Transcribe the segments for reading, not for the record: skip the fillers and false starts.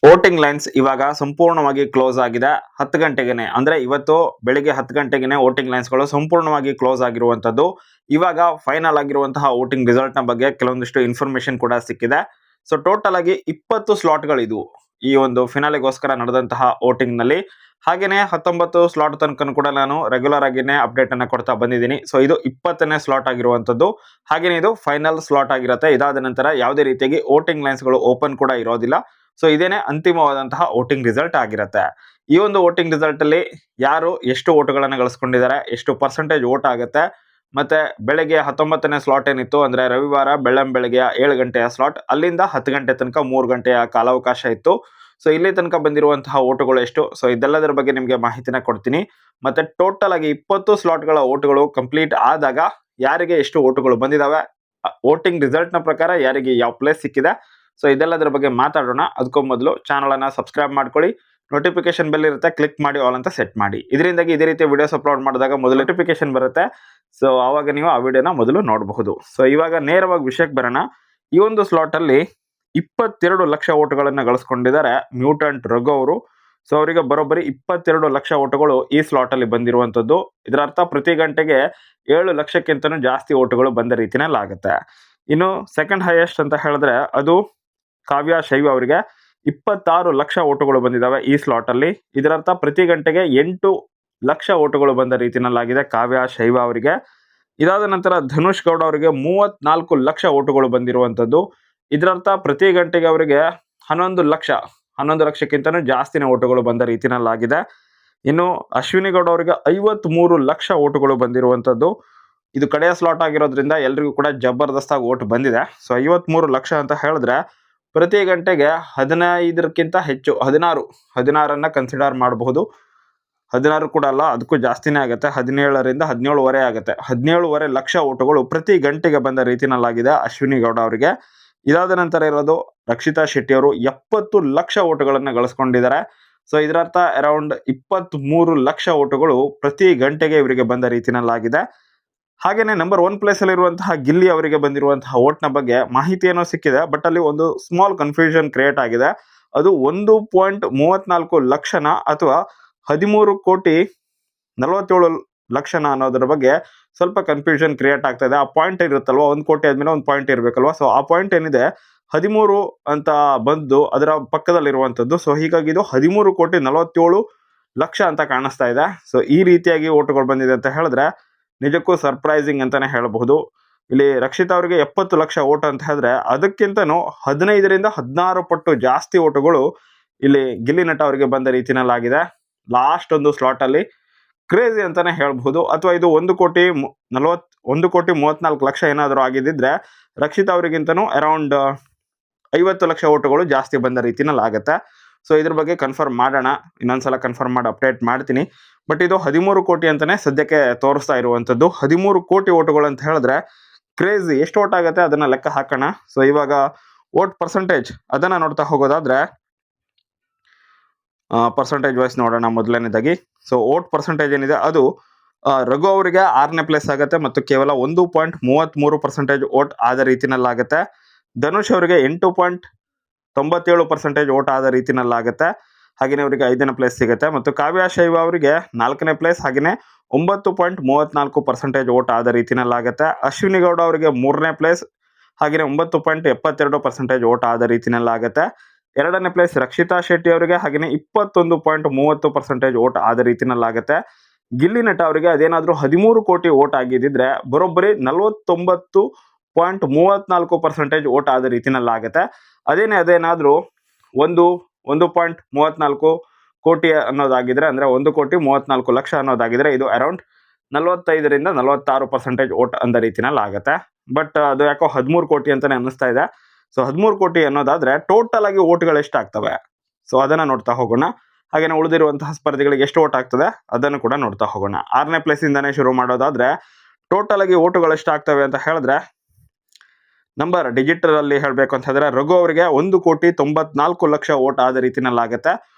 Voting lines ಇವಾಗ ಸಂಪೂರ್ಣವಾಗಿ close ಆಗಿದೆ. 10 ಗಂಟೆಗೆನೆ ಅಂದ್ರೆ ಇವತ್ತು ಬೆಳಿಗ್ಗೆ 10 ಗಂಟೆಗೆನೆ ವೋಟಿಂಗ್ ಲೈನ್ಸ್ಗಳು ಸಂಪೂರ್ಣವಾಗಿ ಕ್ಲೋಸ್ ಆಗಿರುವಂತದ್ದು. ಇವಾಗ ಫೈನಲ್ ಆಗಿರುವಂತಹ ವೋಟಿಂಗ್ ರಿಸಲ್ಟ್ ನ ಬಗ್ಗೆ ಕೆಲವೊಂದಿಷ್ಟು ಇನ್ಫಾರ್ಮೇಶನ್ ಕೂಡ ಸಿಕ್ಕಿದೆ. ಸೊ ಟೋಟಲ್ ಆಗಿ 20 ಸ್ಲಾಟ್ಗಳಿದ್ವು ಈ ಒಂದು ಫಿನಾಲೆಗೋಸ್ಕರ ನಡೆದಂತಹ ವೋಟಿಂಗ್ ನಲ್ಲಿ. ಹಾಗೇನೆ 19 ಸ್ಲಾಟ್ ತನಕ ಕೂಡ ನಾನು ರೆಗ್ಯುಲರ್ ಆಗಿನೇ ಅಪ್ಡೇಟ್ ಅನ್ನ ಕೊಡ್ತಾ ಬಂದಿದ್ದೀನಿ. ಸೊ ಇದು 20ನೇ ಸ್ಲಾಟ್ ಆಗಿರುವಂತದ್ದು. ಹಾಗೇನೆ ಇದು ಫೈನಲ್ ಸ್ಲಾಟ್ ಆಗಿರುತ್ತೆ. ಇದಾದ ನಂತರ ಯಾವುದೇ ರೀತಿಯಾಗಿ ವೋಟಿಂಗ್ ಲೈನ್ಸ್ ಗಳು ಓಪನ್ ಕೂಡ ಇರೋದಿಲ್ಲ. ಸೊ ಇದೇನೆ ಅಂತಿಮವಾದಂತಹ ವೋಟಿಂಗ್ ರಿಸಲ್ಟ್ ಆಗಿರುತ್ತೆ. ಈ ಒಂದು ವೋಟಿಂಗ್ ರಿಸಲ್ಟ್ ಅಲ್ಲಿ ಯಾರು ಎಷ್ಟು ವೋಟ್ಗಳನ್ನು ಗಳಿಸ್ಕೊಂಡಿದ್ದಾರೆ, ಎಷ್ಟು ಪರ್ಸೆಂಟೇಜ್ ವೋಟ್ ಆಗುತ್ತೆ, ಮತ್ತೆ ಬೆಳಗ್ಗೆ 19ನೇ ಸ್ಲಾಟ್ ಏನಿತ್ತು ಅಂದ್ರೆ ರವಿವಾರ ಬೆಳಗ್ಗೆಯ 7 ಗಂಟೆಯ ಸ್ಲಾಟ್, ಅಲ್ಲಿಂದ 10 ಗಂಟೆ ತನಕ 3 ಗಂಟೆಯ ಕಾಲಾವಕಾಶ ಇತ್ತು. ಸೊ ಇಲ್ಲಿ ತನಕ ಬಂದಿರುವಂತಹ ವೋಟುಗಳು ಎಷ್ಟು, ಸೊ ಇದೆಲ್ಲದರ ಬಗ್ಗೆ ನಿಮಗೆ ಮಾಹಿತಿನ ಕೊಡ್ತೀನಿ. ಮತ್ತೆ ಟೋಟಲ್ ಆಗಿ 20 ಸ್ಲಾಟ್ಗಳ ವೋಟುಗಳು ಕಂಪ್ಲೀಟ್ ಆದಾಗ ಯಾರಿಗೆ ಎಷ್ಟು ವೋಟುಗಳು ಬಂದಿದಾವೆ, ವೋಟಿಂಗ್ ರಿಸಲ್ಟ್ ನ ಪ್ರಕಾರ ಯಾರಿಗೆ ಯಾವ ಪ್ಲೇಸ್ ಸಿಕ್ಕಿದೆ, ಸೊ ಇದೆಲ್ಲದರ ಬಗ್ಗೆ ಮಾತಾಡೋಣ. ಅದಕ್ಕೂ ಮೊದಲು ಚಾನಲ್ ಅನ್ನ ಸಬ್ಸ್ಕ್ರೈಬ್ ಮಾಡ್ಕೊಳ್ಳಿ, ನೋಟಿಫಿಕೇಶನ್ ಬೆಲ್ ಇರುತ್ತೆ, ಕ್ಲಿಕ್ ಮಾಡಿ ಆಲ್ ಅಂತ ಸೆಟ್ ಮಾಡಿ. ಇದರಿಂದಾಗಿ ಇದೇ ರೀತಿ ವಿಡಿಯೋಸ್ ಅಪ್ಲೋಡ್ ಮಾಡಿದಾಗ ಮೊದಲು ನೋಟಿಫಿಕೇಶನ್ ಬರುತ್ತೆ. ಸೊ ಆವಾಗ ನೀವು ಆ ವಿಡಿಯೋನ ಮೊದಲು ನೋಡಬಹುದು. ಸೊ ಇವಾಗ ನೇರವಾಗಿ ವಿಷಯಕ್ಕೆ ಬರೋಣ. ಈ ಒಂದು ಸ್ಲಾಟ್ ಅಲ್ಲಿ 22 ಲಕ್ಷ ವೋಟುಗಳನ್ನು ಗಳಿಸ್ಕೊಂಡಿದ್ದಾರೆ ಮ್ಯೂಟೆಂಟ್ ರಘು ಅವರು. ಸೊ ಅವರಿಗೆ ಬರೋಬ್ಬರಿ 22 ಲಕ್ಷ ವೋಟುಗಳು ಈ ಸ್ಲಾಟ್ ಅಲ್ಲಿ ಬಂದಿರುವಂತದ್ದು. ಇದರ ಅರ್ಥ ಪ್ರತಿ ಗಂಟೆಗೆ 7 ಲಕ್ಷಕ್ಕಿಂತನೂ ಜಾಸ್ತಿ ವೋಟುಗಳು ಬಂದ ರೀತಿನಲ್ಲಿ ಆಗುತ್ತೆ. ಇನ್ನು ಸೆಕೆಂಡ್ ಹೈಯೆಸ್ಟ್ ಅಂತ ಹೇಳಿದ್ರೆ ಅದು ಕಾವ್ಯ ಶೈವ ಅವರಿಗೆ 26 ಲಕ್ಷ ವೋಟುಗಳು ಬಂದಿದ್ದಾವೆ ಈ ಸ್ಲಾಟ್ ಅಲ್ಲಿ. ಇದರರ್ಥ ಪ್ರತಿ ಗಂಟೆಗೆ 8 ಲಕ್ಷ ವೋಟುಗಳು ಬಂದ ರೀತಿನಲ್ಲಾಗಿದೆ ಕಾವ್ಯ ಶೈವ ಅವರಿಗೆ. ಇದಾದ ನಂತರ ಧನುಷ್ ಗೌಡ ಅವರಿಗೆ 34 ಲಕ್ಷ ವೋಟುಗಳು ಬಂದಿರುವಂತದ್ದು. ಇದರರ್ಥ ಪ್ರತಿ ಗಂಟೆಗೆ ಅವರಿಗೆ 11 ಲಕ್ಷಕ್ಕಿಂತನೂ ಜಾಸ್ತಿನ ವೋಟುಗಳು ಬಂದ ರೀತಿನಲ್ಲಾಗಿದೆ. ಇನ್ನು ಅಶ್ವಿನಿ ಗೌಡ ಅವರಿಗೆ 53 ಲಕ್ಷ ವೋಟುಗಳು ಬಂದಿರುವಂತದ್ದು. ಇದು ಕಡೆಯ ಸ್ಲಾಟ್ ಆಗಿರೋದ್ರಿಂದ ಎಲ್ರಿಗೂ ಕೂಡ ಜಬರ್ದಸ್ತಾಗಿ ವೋಟ್ ಬಂದಿದೆ. ಸೊ 53 ಲಕ್ಷ ಅಂತ ಹೇಳಿದ್ರೆ ಪ್ರತಿ ಗಂಟೆಗೆ 15ಕ್ಕಿಂತ ಹೆಚ್ಚು 16 ಕನ್ಸಿಡರ್ ಮಾಡಬಹುದು. 16 ಕೂಡ ಅಲ್ಲ, ಅದಕ್ಕೂ ಜಾಸ್ತಿನೇ ಆಗುತ್ತೆ. 17ರಿಂದ 17.5 ಆಗುತ್ತೆ. 17.5 ಲಕ್ಷ ವೋಟುಗಳು ಪ್ರತಿ ಗಂಟೆಗೆ ಬಂದ ರೀತಿನಲ್ಲಾಗಿದೆ ಅಶ್ವಿನಿ ಗೌಡ ಅವರಿಗೆ. ಇದಾದ ನಂತರ ಇರೋದು ರಕ್ಷಿತಾ ಶೆಟ್ಟಿ ಅವರು 70 ಲಕ್ಷ ವೋಟುಗಳನ್ನು ಗಳಿಸ್ಕೊಂಡಿದ್ದಾರೆ. ಸೊ ಇದರರ್ಥ ಅರೌಂಡ್ 23 ಲಕ್ಷ ವೋಟುಗಳು ಪ್ರತಿ ಗಂಟೆಗೆ ಇವರಿಗೆ ಬಂದ ರೀತಿನಲ್ಲಾಗಿದೆ. ಹಾಗೇನೆ ನಂಬರ್ 1 ಪ್ಲೇಸ್ ಅಲ್ಲಿ ಇರುವಂತಹ ಗಿಲ್ಲಿ ಅವರಿಗೆ ಬಂದಿರುವಂತಹ ವೋಟ್ ನ ಬಗ್ಗೆ ಮಾಹಿತಿ ಏನೋ ಸಿಕ್ಕಿದೆ, ಬಟ್ ಅಲ್ಲಿ ಒಂದು ಸ್ಮಾಲ್ ಕನ್ಫ್ಯೂಷನ್ ಕ್ರಿಯೇಟ್ ಆಗಿದೆ. ಅದು 1.34 ಲಕ್ಷನ ಅಥವಾ 13,47,00,000 ಅನ್ನೋದ್ರ ಬಗ್ಗೆ ಸ್ವಲ್ಪ ಕನ್ಫ್ಯೂಷನ್ ಕ್ರಿಯೇಟ್ ಆಗ್ತಾ ಇದೆ. ಆ ಪಾಯಿಂಟ್ ಇರುತ್ತಲ್ವಾ, 1 ಕೋಟಿ ಆದ್ಮೇಲೆ ಒಂದು ಪಾಯಿಂಟ್ ಇರಬೇಕಲ್ವಾ. ಸೊ ಆ ಪಾಯಿಂಟ್ ಏನಿದೆ 13 ಅಂತ ಬಂದು ಅದರ ಪಕ್ಕದಲ್ಲಿರುವಂತದ್ದು. ಸೊ ಹೀಗಾಗಿ ಇದು 13,47,00,000 ಅಂತ ಕಾಣಿಸ್ತಾ ಇದೆ. ಸೊ ಈ ರೀತಿಯಾಗಿ ವೋಟುಗಳು ಬಂದಿದೆ ಅಂತ ಹೇಳಿದ್ರೆ ನಿಜಕ್ಕೂ ಸರ್ಪ್ರೈಸಿಂಗ್ ಅಂತಾನೆ ಹೇಳಬಹುದು. ಇಲ್ಲಿ ರಕ್ಷಿತಾ ಅವರಿಗೆ 70 ಲಕ್ಷ ವೋಟ್ ಅಂತ ಹೇಳಿದ್ರೆ ಅದಕ್ಕಿಂತನೂ 15ರಿಂದ 16 ಪಟ್ಟು ಜಾಸ್ತಿ ವೋಟುಗಳು ಇಲ್ಲಿ ಗಿಲ್ಲಿ ನಟ ಅವರಿಗೆ ಬಂದ ರೀತಿನಲ್ಲಾಗಿದೆ. ಲಾಸ್ಟ್ ಒಂದು ಸ್ಲಾಟ್ ಅಲ್ಲಿ ಕ್ರೇಜಿ ಅಂತಾನೆ ಹೇಳಬಹುದು. ಅಥವಾ ಇದು 1,34,00,000 ಏನಾದರೂ ಆಗಿದ್ದಿದ್ರೆ ರಕ್ಷಿತಾ ಅವರಿಗಿಂತನೂ ಅರೌಂಡ್ 50 ಲಕ್ಷ ವೋಟುಗಳು ಜಾಸ್ತಿ ಬಂದ ರೀತಿನಲ್ಲಿ ಆಗುತ್ತೆ. ಸೊ ಇದ್ರ ಬಗ್ಗೆ ಕನ್ಫರ್ಮ್ ಮಾಡೋಣ, ಇನ್ನೊಂದ್ಸಲ ಕನ್ಫರ್ಮ್ ಮಾಡಿ ಅಪ್ಡೇಟ್ ಮಾಡ್ತೀನಿ. ಬಟ್ ಇದು 13 ಕೋಟಿ ಅಂತಾನೆ ಸದ್ಯಕ್ಕೆ ತೋರಿಸ್ತಾ ಇರುವಂತದ್ದು. 13 ಕೋಟಿ ವೋಟುಗಳು ಅಂತ ಹೇಳಿದ್ರೆ ಕ್ರೇಜಿ. ಎಷ್ಟು ವೋಟ್ ಆಗುತ್ತೆ ಅದನ್ನ ಲೆಕ್ಕ ಹಾಕೋಣ. ಸೊ ಇವಾಗ ವೋಟ್ ಪರ್ಸೆಂಟೇಜ್ ಅದನ್ನ ನೋಡ್ತಾ ಹೋಗೋದಾದ್ರೆ ಪರ್ಸೆಂಟೇಜ್ ವೈಸ್ ನೋಡೋಣ ಮೊದಲನೇದಾಗಿ. ಸೊ ವೋಟ್ ಪರ್ಸೆಂಟೇಜ್ ಏನಿದೆ ಅದು ರಘು ಅವರಿಗೆ 6ನೇ ಪ್ಲೇಸ್ ಆಗುತ್ತೆ ಮತ್ತು ಕೇವಲ 1.33% ವೋಟ್ ಆದ ರೀತಿನಲ್ಲಾಗುತ್ತೆ. ಧನುಷ್ ಅವರಿಗೆ 8.97% ವೋಟ್ ಆದ ರೀತಿನಲ್ಲಾಗುತ್ತೆ. ಹಾಗೆಯೇ ಅವರಿಗೆ 5ನೇ ಪ್ಲೇಸ್ ಸಿಗುತ್ತೆ. ಮತ್ತು ಕಾವ್ಯ ಶೈವ ಅವರಿಗೆ 4ನೇ ಪ್ಲೇಸ್, ಹಾಗೆಯೇ 9.34% ವೋಟ್ ಆದ ರೀತಿನಲ್ಲಾಗುತ್ತೆ. ಅಶ್ವಿನಿ ಗೌಡ ಅವರಿಗೆ 3ನೇ ಪ್ಲೇಸ್, ಹಾಗೆಯೇ 9.72% ವೋಟ್ ಆದ ರೀತಿನಲ್ಲಾಗುತ್ತೆ. 2ನೇ ಪ್ಲೇಸ್ ರಕ್ಷಿತಾ ಶೆಟ್ಟಿ ಅವರಿಗೆ, ಹಾಗೆಯೇ 21.30% ವೋಟ್ ಆದ ರೀತಿನಲ್ಲಾಗುತ್ತೆ. ಗಿಲ್ಲಿ ನಟ ಅವರಿಗೆ ಅದೇನಾದ್ರೂ 13 ಕೋಟಿ ವೋಟ್ ಆಗಿದ್ದಿದ್ರೆ ಬರೋಬ್ಬರಿ 49.34% ವೋಟ್ ಆದ ರೀತಿನಲ್ಲಾಗುತ್ತೆ. ಅದೇನಾದ್ರೂ 1.34 ಕೋಟಿ ಅನ್ನೋದಾಗಿದ್ರೆ ಅಂದ್ರೆ 1,34,00,000 ಅನ್ನೋದಾಗಿದ್ರೆ ಇದು ಅರೌಂಡ್ 45ರಿಂದ 46% ವೋಟ್ ಅಂದ ರೀತಿನಲ್ಲಿ ಆಗುತ್ತೆ. ಬಟ್ ಅದು ಯಾಕೋ 13 ಕೋಟಿ ಅಂತಾನೆ ಅನ್ನಿಸ್ತಾ ಇದೆ. ಸೊ 13 ಕೋಟಿ ಅನ್ನೋದಾದ್ರೆ ಟೋಟಲ್ ಆಗಿ ವೋಟ್ಗಳು ಎಷ್ಟಾಗ್ತವೆ, ಸೊ ಅದನ್ನ ನೋಡ್ತಾ ಹೋಗೋಣ. ಹಾಗೇನೆ ಉಳಿದಿರುವಂತಹ ಸ್ಪರ್ಧಿಗಳಿಗೆ ಎಷ್ಟು ವೋಟ್ ಆಗ್ತದೆ ಅದನ್ನು ಕೂಡ ನೋಡ್ತಾ ಹೋಗೋಣ. 6ನೇ ಪ್ಲೇಸ್ ಇಂದಾನೆ ಶುರು ಮಾಡೋದಾದ್ರೆ ಟೋಟಲ್ ಆಗಿ ವೋಟುಗಳು ಎಷ್ಟಾಗ್ತವೆ ಅಂತ ಹೇಳಿದ್ರೆ ನಂಬರ್ ಡಿಜಿಟಲ್ ಅಲ್ಲಿ ಹೇಳಬೇಕು ಅಂತ ಹೇಳಿದ್ರೆ ರಘು ಅವರಿಗೆ 1,94,00,000 ವೋಟ್ ಆದ ರೀತಿನಲ್ಲಾಗುತ್ತೆ.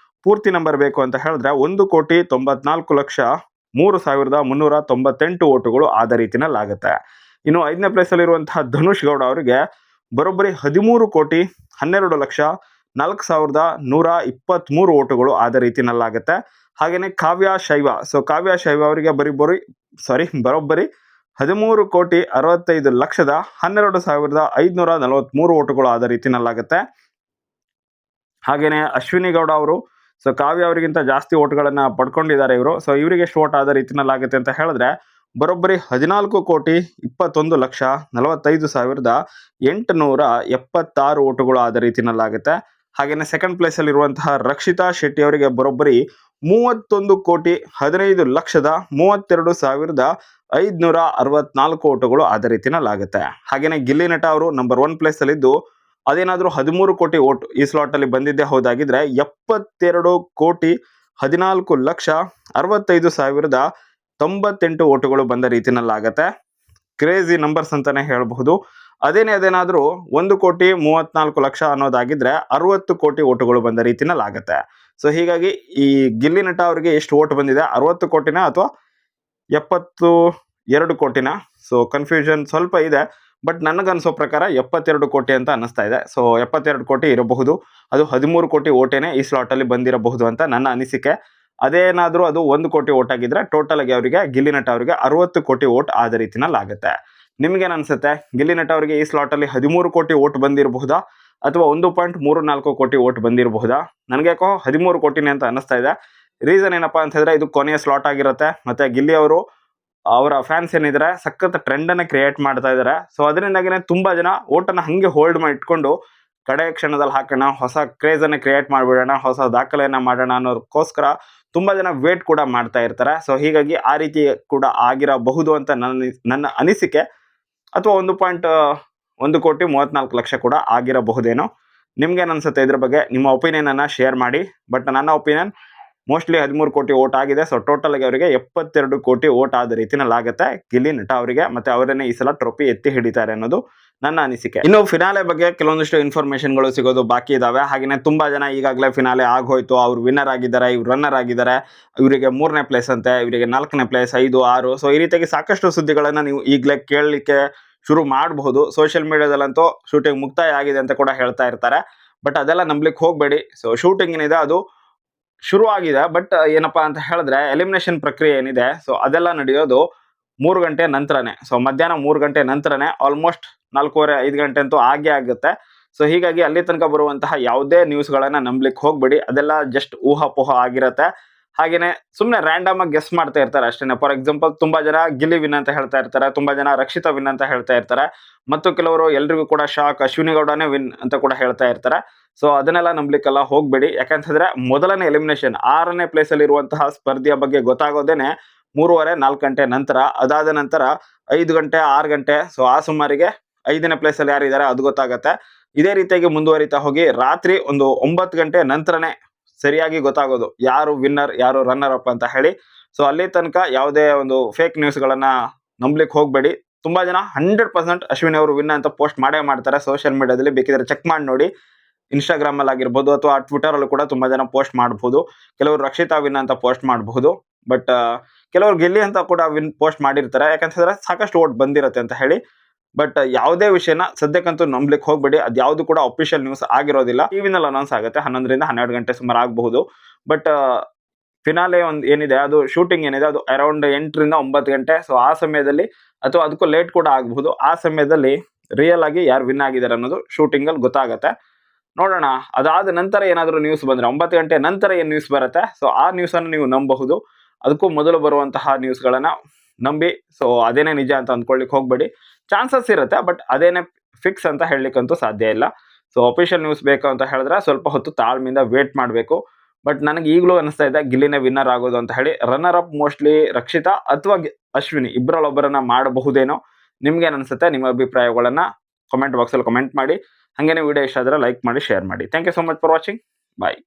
ಪೂರ್ತಿ ನಂಬರ್ ಬೇಕು ಅಂತ ಹೇಳಿದ್ರೆ 1,94,03,398 ವೋಟುಗಳು ಆದ ರೀತಿನಲ್ಲಾಗುತ್ತೆ. ಇನ್ನು 5ನೇ ಪ್ಲೇಸ್ ಅಲ್ಲಿ ಇರುವಂತಹ ಧನುಷ್ ಗೌಡ ಅವರಿಗೆ ಬರೋಬ್ಬರಿ 13,12,00,000 4123 ಓಟುಗಳು ಆದ ರೀತಿನಲ್ಲಾಗುತ್ತೆ. ಹಾಗೆಯೇ ಕಾವ್ಯ ಶೈವ, ಸೊ ಕಾವ್ಯ ಶೈವ ಅವರಿಗೆ ಬರೋಬ್ಬರಿ 13,65,12,543 ಓಟುಗಳು ಆದ ರೀತಿನಲ್ಲಾಗುತ್ತೆ. ಹಾಗೆಯೇ ಅಶ್ವಿನಿ ಗೌಡ ಅವರು, ಸೊ ಕಾವ್ಯ ಅವರಿಗಿಂತ ಜಾಸ್ತಿ ಓಟ್ಗಳನ್ನು ಪಡ್ಕೊಂಡಿದ್ದಾರೆ ಇವರು. ಸೊ ಇವರಿಗೆ ಎಷ್ಟು ಓಟ್ ಆದ ರೀತಿನಲ್ಲಾಗುತ್ತೆ ಅಂತ ಹೇಳಿದ್ರೆ ಬರೋಬ್ಬರಿ 14,21,45,876 ಓಟುಗಳು ಆದ ರೀತಿನಲ್ಲಾಗುತ್ತೆ. ಹಾಗೆಯೇ ಸೆಕೆಂಡ್ ಪ್ಲೇಸಲ್ಲಿರುವಂತಹ ರಕ್ಷಿತಾ ಶೆಟ್ಟಿ ಅವರಿಗೆ ಬರೋಬ್ಬರಿ 31,15,32,564 ಓಟುಗಳು ಆದ ರೀತಿನಲ್ಲಾಗುತ್ತೆ. ಹಾಗೆಯೇ ಗಿಲ್ಲಿ ನಟ ಅವರು ನಂಬರ್ 1 ಪ್ಲೇಸಲ್ಲಿದ್ದು ಅದೇನಾದರೂ 13 ಕೋಟಿ ಓಟ್ ಈ ಸ್ಲಾಟಲ್ಲಿ ಬಂದಿದ್ದೇ ಹೌದಾಗಿದ್ರೆ 72,14,65,98 ಓಟುಗಳು ಬಂದ ರೀತಿನಲ್ಲಾಗತ್ತೆ. ಕ್ರೇಜಿ ನಂಬರ್ಸ್ ಅಂತಾನೆ ಹೇಳಬಹುದು. ಅದೇನಾದರೂ 1,34,00,000 ಅನ್ನೋದಾಗಿದ್ರೆ 60 ಕೋಟಿ ಓಟುಗಳು ಬಂದ ರೀತಿನಲ್ಲಾಗತ್ತೆ. ಸೊ ಹೀಗಾಗಿ ಈ ಗಿಲ್ಲಿ ನಟ ಅವರಿಗೆ ಎಷ್ಟು ಓಟ್ ಬಂದಿದೆ, 60 ಕೋಟಿನ ಅಥವಾ 72 ಕೋಟಿನ? ಸೊ ಕನ್ಫ್ಯೂಷನ್ ಸ್ವಲ್ಪ ಇದೆ, ಬಟ್ ನನಗನ್ಸೋ ಪ್ರಕಾರ 72 ಕೋಟಿ ಅಂತ ಅನ್ನಿಸ್ತಾ ಇದೆ. ಸೊ 72 ಕೋಟಿ ಇರಬಹುದು, ಅದು 13 ಕೋಟಿ ಓಟೇನೆ ಈ ಸ್ಲಾಟಲ್ಲಿ ಬಂದಿರಬಹುದು ಅಂತ ನನ್ನ ಅನಿಸಿಕೆ. ಅದೇನಾದರೂ ಅದು 1 ಕೋಟಿ ಓಟ್ ಆಗಿದ್ರೆ ಟೋಟಲ್ ಆಗಿ ಅವರಿಗೆ ಗಿಲ್ಲಿ ನಟ ಅವರಿಗೆ 60 ಕೋಟಿ ಓಟ್ ಆದ ರೀತಿನಲ್ಲಾಗುತ್ತೆ. ನಿಮ್ಗೇನು ಅನ್ಸುತ್ತೆ, ಗಿಲ್ಲಿ ನಟ ಅವರಿಗೆ ಈ ಸ್ಲಾಟಲ್ಲಿ 13 ಕೋಟಿ ಓಟ್ ಬಂದಿರಬಹುದಾ ಅಥವಾ 1.34 ಕೋಟಿ ಓಟ್ ಬಂದಿರಬಹುದಾ? ನನಗೆ ಯಾಕೋ 13 ಕೋಟಿನೇ ಅಂತ ಅನ್ನಿಸ್ತಾ ಇದೆ. ರೀಸನ್ ಏನಪ್ಪಾ ಅಂತ ಹೇಳಿದ್ರೆ ಇದು ಕೊನೆಯ ಸ್ಲಾಟ್ ಆಗಿರುತ್ತೆ, ಮತ್ತೆ ಗಿಲ್ಲಿ ಅವರು ಅವರ ಫ್ಯಾನ್ಸ್ ಏನಿದ್ದಾರೆ ಸಖತ್ ಟ್ರೆಂಡ್ ಅನ್ನ ಕ್ರಿಯೇಟ್ ಮಾಡ್ತಾ ಇದ್ದಾರೆ. ಸೊ ಅದರಿಂದಾಗಿನೇ ತುಂಬಾ ಜನ ಓಟನ್ನ ಹಂಗೆ ಹೋಲ್ಡ್ ಮಾಡಿ ಇಟ್ಕೊಂಡು ಕಡೆ ಕ್ಷಣದಲ್ಲಿ ಹಾಕೋಣ, ಹೊಸ ಕ್ರೇಜ್ ಅನ್ನ ಕ್ರಿಯೇಟ್ ಮಾಡಿಬಿಡೋಣ, ಹೊಸ ದಾಖಲೆಯನ್ನ ಮಾಡೋಣ ಅನ್ನೋದಕ್ಕೋಸ್ಕರ ತುಂಬಾ ಜನ ವೇಟ್ ಕೂಡ ಮಾಡ್ತಾ ಇರ್ತಾರೆ. ಸೊ ಹೀಗಾಗಿ ಆ ರೀತಿ ಕೂಡ ಆಗಿರಬಹುದು ಅಂತ ನನ್ನ ಅನಿಸಿಕೆ. ಅಥವಾ 1.34 ಕೂಡ ಆಗಿರಬಹುದೇನೋ. ನಿಮ್ಗೇನು ಅನ್ಸುತ್ತೆ ಇದ್ರ ಬಗ್ಗೆ? ನಿಮ್ಮ ಒಪಿನಿಯನ್ ಅನ್ನ ಶೇರ್ ಮಾಡಿ. ಬಟ್ ನನ್ನ ಒಪಿನಿಯನ್ ಮೋಸ್ಟ್ಲಿ 13 ಕೋಟಿ ಓಟ್ ಆಗಿದೆ. ಸೊ ಟೋಟಲ್ ಆಗಿ ಅವರಿಗೆ 72 ಕೋಟಿ ಓಟ್ ಆದ ರೀತಿನಲ್ಲಾಗುತ್ತೆ ಗಿಲ್ಲಿ ನಟ ಅವರಿಗೆ, ಮತ್ತೆ ಅವರನ್ನೇ ಈ ಸಲ ಟ್ರೋಫಿ ಎತ್ತಿ ಹಿಡಿತಾರೆ ಅನ್ನೋದು ನನ್ನ ಅನಿಸಿಕೆ. ಇನ್ನು ಫಿನಾಲೆ ಬಗ್ಗೆ ಕೆಲವೊಂದಿಷ್ಟು ಇನ್ಫಾರ್ಮೇಶನ್ಗಳು ಸಿಗೋದು ಬಾಕಿ ಇದಾವೆ. ಹಾಗೆಯೇ ತುಂಬಾ ಜನ ಈಗಾಗಲೇ ಫಿನಾಲೆ ಆಗೋಯ್ತು, ಅವ್ರು ವಿನ್ನರ್ ಆಗಿದ್ದಾರೆ, ಇವ್ರು ರನ್ನರ್ ಆಗಿದ್ದಾರೆ, ಇವರಿಗೆ 3ನೇ ಪ್ಲೇಸ್ ಅಂತೆ, ಇವರಿಗೆ 4ನೇ ಪ್ಲೇಸ್, 5, 6. ಸೊ ಈ ರೀತಿಯಾಗಿ ಸಾಕಷ್ಟು ಸುದ್ದಿಗಳನ್ನ ನೀವು ಈಗಲೇ ಕೇಳಲಿಕ್ಕೆ ಶುರು ಮಾಡಬಹುದು. ಸೋಷಿಯಲ್ ಮೀಡಿಯಾದಲ್ಲಂತೂ ಶೂಟಿಂಗ್ ಮುಕ್ತಾಯ ಆಗಿದೆ ಅಂತ ಕೂಡ ಹೇಳ್ತಾ ಇರ್ತಾರೆ, ಬಟ್ ಅದೆಲ್ಲ ನಂಬಲಿಕ್ಕೆ ಹೋಗಬೇಡಿ. ಸೊ ಶೂಟಿಂಗ್ ಏನಿದೆ ಅದು ಶುರು ಆಗಿದೆ, ಬಟ್ ಏನಪ್ಪಾ ಅಂತ ಹೇಳಿದ್ರೆ ಎಲಿಮಿನೇಷನ್ ಪ್ರಕ್ರಿಯೆ ಏನಿದೆ ಸೊ ಅದೆಲ್ಲ ನಡೆಯೋದು 3 ಗಂಟೆ ನಂತರನೇ. ಸೊ ಮಧ್ಯಾಹ್ನ 3 ಗಂಟೆ ನಂತರನೇ, ಆಲ್ಮೋಸ್ಟ್ 4:30, 5 ಗಂಟೆ ಅಂತೂ ಆಗೇ ಆಗುತ್ತೆ. ಸೊ ಹೀಗಾಗಿ ಅಲ್ಲಿ ತನಕ ಬರುವಂತಹ ಯಾವುದೇ ನ್ಯೂಸ್ಗಳನ್ನ ನಂಬಲಿಕ್ಕೆ ಹೋಗಬೇಡಿ, ಅದೆಲ್ಲ ಜಸ್ಟ್ ಊಹಾಪೋಹ ಆಗಿರುತ್ತೆ. ಹಾಗೇನೆ ಸುಮ್ಮನೆ ರ್ಯಾಂಡಮ್ ಆಗಿ ಗೆಸ್ ಮಾಡ್ತಾ ಇರ್ತಾರೆ ಅಷ್ಟೇ. ಫಾರ್ ಎಕ್ಸಾಂಪಲ್ ತುಂಬಾ ಜನ ಗಿಲ್ಲಿ ವಿನ್ ಅಂತ ಹೇಳ್ತಾ ಇರ್ತಾರೆ, ತುಂಬಾ ಜನ ರಕ್ಷಿತಾ ವಿನ್ ಅಂತ ಹೇಳ್ತಾ ಇರ್ತಾರೆ, ಮತ್ತು ಕೆಲವರು ಎಲ್ರಿಗೂ ಕೂಡ ಶಾಕ್ ಅಶ್ವಿನಿ ಗೌಡನೇ ವಿನ್ ಅಂತ ಕೂಡ ಹೇಳ್ತಾ ಇರ್ತಾರೆ. ಸೊ ಅದನ್ನೆಲ್ಲ ನಂಬಲಿಕ್ಕೆಲ್ಲ ಹೋಗಬೇಡಿ. ಯಾಕಂತಂದ್ರೆ ಮೊದಲನೇ ಎಲಿಮಿನೇಷನ್ 6ನೇ ಪ್ಲೇಸ್ ಅಲ್ಲಿ ಇರುವಂತಹ ಸ್ಪರ್ಧೆಯ ಬಗ್ಗೆ ಗೊತ್ತಾಗೋದೇನೆ 3:30, 4 ಗಂಟೆ ನಂತರ. ಅದಾದ ನಂತರ 5 ಗಂಟೆ, 6 ಗಂಟೆ, ಸೊ ಆ ಸುಮಾರಿಗೆ 5ನೇ ಪ್ಲೇಸ್ ಅಲ್ಲಿ ಯಾರಿದ್ದಾರೆ ಅದು ಗೊತ್ತಾಗತ್ತೆ. ಇದೇ ರೀತಿಯಾಗಿ ಮುಂದುವರಿತಾ ಹೋಗಿ ರಾತ್ರಿ ಒಂದು 9 ಗಂಟೆ ನಂತರನೇ ಸರಿಯಾಗಿ ಗೊತ್ತಾಗೋದು ಯಾರು ವಿನ್ನರ್, ಯಾರು ರನ್ನರ್ ಅಪ್ ಅಂತ ಹೇಳಿ. ಸೊ ಅಲ್ಲಿ ತನಕ ಯಾವುದೇ ಒಂದು ಫೇಕ್ ನ್ಯೂಸ್ಗಳನ್ನ ನಂಬಲಿಕ್ಕೆ ಹೋಗಬೇಡಿ. ತುಂಬಾ ಜನ 100% ಅಶ್ವಿನಿ ಅವರು ವಿನ್ ಅಂತ ಪೋಸ್ಟ್ ಮಾಡೇ ಮಾಡ್ತಾರೆ ಸೋಷಿಯಲ್ ಮೀಡಿಯಾದಲ್ಲಿ, ಬೇಕಿದ್ರೆ ಚೆಕ್ ಮಾಡಿ ನೋಡಿ. ಇನ್ಸ್ಟಾಗ್ರಾಮ್ ಅಲ್ಲಿ ಆಗಿರ್ಬೋದು ಅಥವಾ ಟ್ವಿಟರ್ ಅಲ್ಲೂ ಕೂಡ ತುಂಬಾ ಜನ ಪೋಸ್ಟ್ ಮಾಡಬಹುದು. ಕೆಲವರು ರಕ್ಷಿತಾ ವಿನ್ ಅಂತ ಪೋಸ್ಟ್ ಮಾಡಬಹುದು, ಬಟ್ ಕೆಲವರು ಗಿಲ್ಲಿ ಅಂತ ಕೂಡ ವಿನ್ ಪೋಸ್ಟ್ ಮಾಡಿರ್ತಾರೆ, ಯಾಕಂತಂದ್ರೆ ಸಾಕಷ್ಟು ಓಟ್ ಬಂದಿರುತ್ತೆ ಅಂತ ಹೇಳಿ. ಬಟ್ ಯಾವುದೇ ವಿಷಯನ ಸದ್ಯಕ್ಕಂತೂ ನಂಬಲಿಕ್ಕೆ ಹೋಗಬೇಡಿ, ಅದು ಯಾವುದು ಕೂಡ ಅಫಿಷಿಯಲ್ ನ್ಯೂಸ್ ಆಗಿರೋದಿಲ್ಲ. ಟಿವಿನಲ್ಲಿ ಅನೌನ್ಸ್ ಆಗುತ್ತೆ 11ರಿಂದ 12 ಗಂಟೆ ಸುಮಾರು ಆಗಬಹುದು. ಬಟ್ ಫಿನಾಲೆ ಒಂದು ಏನಿದೆ ಅದು ಶೂಟಿಂಗ್ ಏನಿದೆ ಅದು ಅರೌಂಡ್ 8ರಿಂದ 9 ಗಂಟೆ. ಸೊ ಆ ಸಮಯದಲ್ಲಿ ಅಥವಾ ಅದಕ್ಕೂ ಲೇಟ್ ಕೂಡ ಆಗಬಹುದು. ಆ ಸಮಯದಲ್ಲಿ ರಿಯಲ್ ಆಗಿ ಯಾರು ವಿನ್ ಆಗಿದ್ದಾರೆ ಅನ್ನೋದು ಶೂಟಿಂಗ್ ಅಲ್ಲಿ ಗೊತ್ತಾಗತ್ತೆ. ನೋಡೋಣ, ಅದಾದ ನಂತರ ಏನಾದರೂ ನ್ಯೂಸ್ ಬಂದ್ರೆ 9 ಗಂಟೆ ನಂತರ ಏನು ನ್ಯೂಸ್ ಬರುತ್ತೆ ಸೊ ಆ ನ್ಯೂಸ್ ಅನ್ನು ನೀವು ನಂಬಬಹುದು. ಅದಕ್ಕೂ ಮೊದಲು ಬರುವಂತಹ ನ್ಯೂಸ್ಗಳನ್ನ ನಂಬಿ ಸೊ ಅದೇನೇ ನಿಜ ಅಂತ ಅಂದ್ಕೊಳ್ಳಿಕ್ಕೆ ಹೋಗಬೇಡಿ. ಚಾನ್ಸಸ್ ಇರುತ್ತೆ, ಬಟ್ ಅದೇನೇ ಫಿಕ್ಸ್ ಅಂತ ಹೇಳಲಿಕ್ಕಂತೂ ಸಾಧ್ಯ ಇಲ್ಲ. ಸೊ ಅಫಿಷಿಯಲ್ ನ್ಯೂಸ್ ಬೇಕು ಅಂತ ಹೇಳಿದ್ರೆ ಸ್ವಲ್ಪ ಹೊತ್ತು ತಾಳ್ಮೆಯಿಂದ ವೇಟ್ ಮಾಡಬೇಕು. ಬಟ್ ನನಗೆ ಈಗಲೂ ಅನಿಸ್ತಾ ಇದೆ ಗಿಲ್ಲಿನೇ ವಿನ್ನರ್ ಆಗೋದು ಅಂತ ಹೇಳಿ. ರನ್ನರ್ ಅಪ್ ಮೋಸ್ಟ್ಲಿ ರಕ್ಷಿತಾ ಅಥವಾ ಅಶ್ವಿನಿ ಇಬ್ಬರಲ್ಲೊಬ್ಬರನ್ನ ಮಾಡಬಹುದೇನೋ. ನಿಮ್ಗೇನು ಅನಿಸುತ್ತೆ? ನಿಮ್ಮ ಅಭಿಪ್ರಾಯಗಳನ್ನ ಕಮೆಂಟ್ ಬಾಕ್ಸಲ್ಲಿ ಕಮೆಂಟ್ ಮಾಡಿ. ಹಾಗೇನೇ ವಿಡಿಯೋ ಇಷ್ಟ ಆದರೆ ಲೈಕ್ ಮಾಡಿ, ಶೇರ್ ಮಾಡಿ. Thank you so much for watching. Bye.